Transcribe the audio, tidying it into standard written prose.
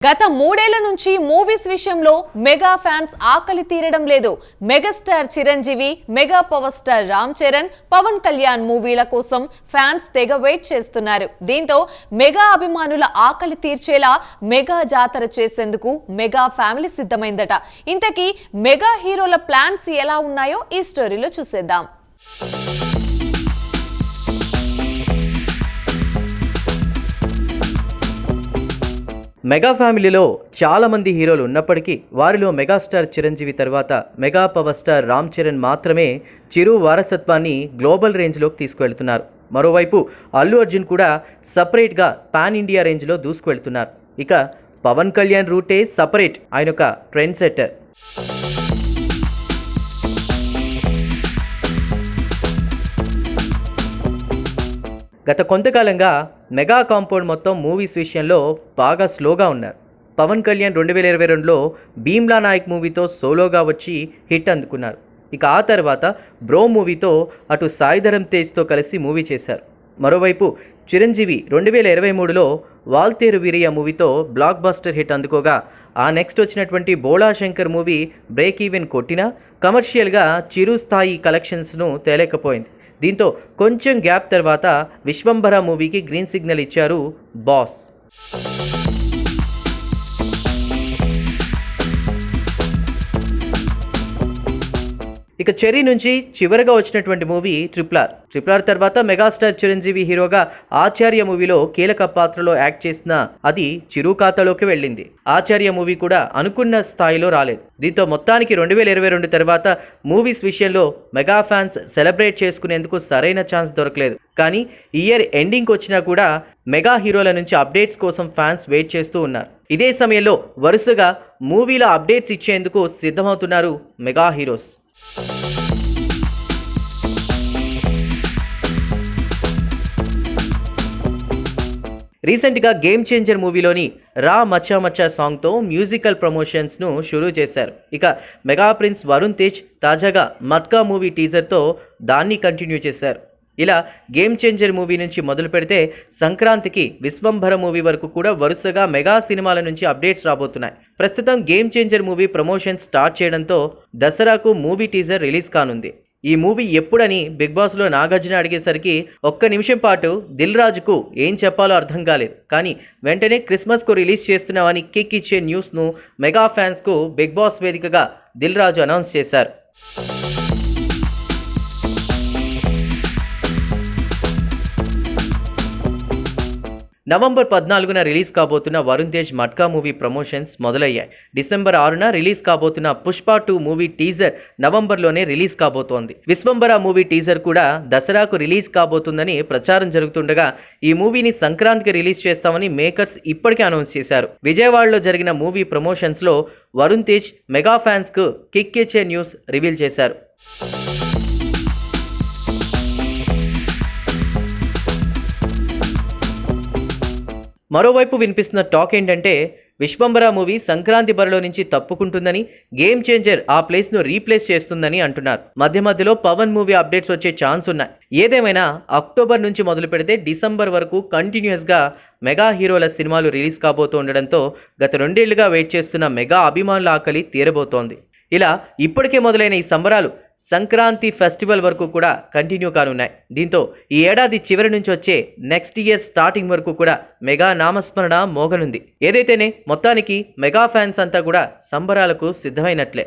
గత 3 ఏళ్ల నుంచి మూవీస్ విషయంలో మెగా ఫ్యాన్స్ ఆకలి తీరడం లేదు. Megastar Chiranjeevi, mega power star Ram Charan, Pawan Kalyan మూవీల కోసం ఫ్యాన్స్ తెగ వెయిట్ చేస్తున్నారు. దీంతో మెగా అభిమానుల ఆకలి తీర్చేలా మెగా జాతర చేసేందుకు మెగా ఫ్యామిలీ సిద్ధమైందట. ఇంతకీ మెగా హీరోల ప్లాన్స్ ఎలా ఉన్నాయో ఈ స్టోరీలో చూసేద్దాం. మెగా ఫ్యామిలీలో చాలామంది హీరోలు ఉన్నప్పటికీ వారిలో మెగాస్టార్ చిరంజీవి తర్వాత mega power star Ram Charan మాత్రమే చిరు వారసత్వాన్ని గ్లోబల్ రేంజ్లోకి తీసుకువెళ్తున్నారు. మరోవైపు అల్లు అర్జున్ కూడా సపరేట్గా పాన్ ఇండియా రేంజ్లో దూసుకువెళ్తున్నారు. ఇక పవన్ కళ్యాణ్ రూటే సపరేట్, ఆయన ఒక ట్రెండ్ సెట్టర్. గత కొంతకాలంగా మెగా కాంపౌండ్ మొత్తం మూవీస్ విషయంలో బాగా స్లోగా ఉన్నారు. పవన్ కళ్యాణ్ 2022లో భీమ్లా నాయక్ మూవీతో సోలోగా వచ్చి హిట్ అందుకున్నారు. ఇక ఆ తర్వాత బ్రో మూవీతో అటు సాయిధరమ్ తేజ్తో కలిసి మూవీ చేశారు. మరోవైపు చిరంజీవి 2023లో వాల్తేరు వీరయ్య మూవీతో బ్లాక్ బస్టర్ హిట్ అందుకోగా ఆ నెక్స్ట్ వచ్చినటువంటి Bhola Shankar movie break even కొట్టినా కమర్షియల్గా చిరు స్థాయి కలెక్షన్స్ను తేలేకపోయింది. దీంతో కొంచెం గ్యాప్ తర్వాత విశ్వంభర మూవీకి గ్రీన్ సిగ్నల్ ఇచ్చారు బాస్. ఇక చెర్రీ నుంచి చివరగా వచ్చినటువంటి మూవీ ట్రిపుల్ ఆర్ తర్వాత మెగాస్టార్ చిరంజీవి హీరోగా ఆచార్య మూవీలో కీలక పాత్రలో యాక్ట్ చేసిన అది చిరు ఖాతాలోకి వెళ్ళింది. ఆచార్య మూవీ కూడా అనుకున్న స్థాయిలో రాలేదు. దీంతో మొత్తానికి 2022 తర్వాత మూవీస్ విషయంలో మెగా ఫ్యాన్స్ సెలబ్రేట్ చేసుకునేందుకు సరైన ఛాన్స్ దొరకలేదు. కానీ ఇయర్ ఎండింగ్కి వచ్చినా కూడా మెగా హీరోల నుంచి అప్డేట్స్ కోసం ఫ్యాన్స్ వెయిట్ చేస్తూ ఉన్నారు. ఇదే సమయంలో వరుసగా మూవీల అప్డేట్స్ ఇచ్చేందుకు సిద్ధమవుతున్నారు మెగా హీరోస్. రీసెంట్గా గేమ్ చేంజర్ మూవీలోని రా మచ్చా మచ్చా సాంగ్తో మ్యూజికల్ ప్రమోషన్స్ను షురూ చేశారు. ఇక మెగా ప్రిన్స్ వరుణ్ తేజ్ తాజాగా మట్కా మూవీ టీజర్తో దాన్ని కంటిన్యూ చేశారు. ఇలా గేమ్ చేంజర్ మూవీ నుంచి మొదలు పెడితే సంక్రాంతికి విశ్వంభర మూవీ వరకు కూడా వరుసగా మెగా సినిమాల నుంచి అప్డేట్స్ రాబోతున్నాయి. ప్రస్తుతం game changer movie promotion start చేయడంతో దసరాకు మూవీ టీజర్ రిలీజ్ కానుంది. ఈ మూవీ ఎప్పుడని బిగ్ బాస్లో నాగార్జున అడిగేసరికి ఒక్క నిమిషం పాటు దిల్ రాజుకు ఏం చెప్పాలో అర్థం కాలేదు. కానీ వెంటనే క్రిస్మస్కు రిలీజ్ చేస్తున్నామని కిక్ ఇచ్చే న్యూస్ను మెగా ఫ్యాన్స్కు బిగ్ బాస్ వేదికగా దిల్ రాజు అనౌన్స్ చేశారు. నవంబర్ 14న రిలీజ్ కాబోతున్న వరుణ్ తేజ్ మట్కా మూవీ ప్రమోషన్స్ మొదలయ్యాయి. డిసెంబర్ 6న రిలీజ్ కాబోతున్న పుష్ప 2 మూవీ టీజర్ నవంబర్లోనే రిలీజ్ కాబోతోంది. విశ్వంభర మూవీ టీజర్ కూడా దసరాకు రిలీజ్ కాబోతుందని ప్రచారం జరుగుతుండగా ఈ మూవీని సంక్రాంతికి రిలీజ్ చేస్తామని మేకర్స్ ఇప్పటికే అనౌన్స్ చేశారు. విజయవాడలో జరిగిన మూవీ ప్రమోషన్స్లో వరుణ్ తేజ్ మెగా ఫ్యాన్స్కు కిక్ ఇచ్చే న్యూస్ రివీల్ చేశారు. మరోవైపు వినిపిస్తున్న టాక్ ఏంటంటే విశ్వంభర మూవీ సంక్రాంతి బరిలో నుంచి తప్పుకుంటుందని, గేమ్ చేంజర్ ఆ ప్లేస్ను రీప్లేస్ చేస్తుందని అంటున్నారు. మధ్యలో పవన్ మూవీ అప్డేట్స్ వచ్చే ఛాన్స్ ఉన్నాయి. ఏదేమైనా అక్టోబర్ నుంచి మొదలు పెడితే డిసెంబర్ వరకు కంటిన్యూస్గా మెగా హీరోల సినిమాలు రిలీజ్ కాబోతూ ఉండడంతో గత 2 ఏళ్లుగా వెయిట్ చేస్తున్న మెగా అభిమానుల ఆకలి తీరబోతోంది. ఇలా ఇప్పటికే మొదలైన ఈ సంబరాలు సంక్రాంతి ఫెస్టివల్ వరకు కూడా కంటిన్యూ కానున్నాయి. దీంతో ఈ ఏడాది చివరి నుంచి వచ్చే నెక్స్ట్ ఇయర్ స్టార్టింగ్ వరకు కూడా మెగా నామస్మరణ మోగనుంది. ఏదైతేనే మొత్తానికి మెగా ఫ్యాన్స్ అంతా కూడా సంబరాలకు సిద్ధమైనట్లే.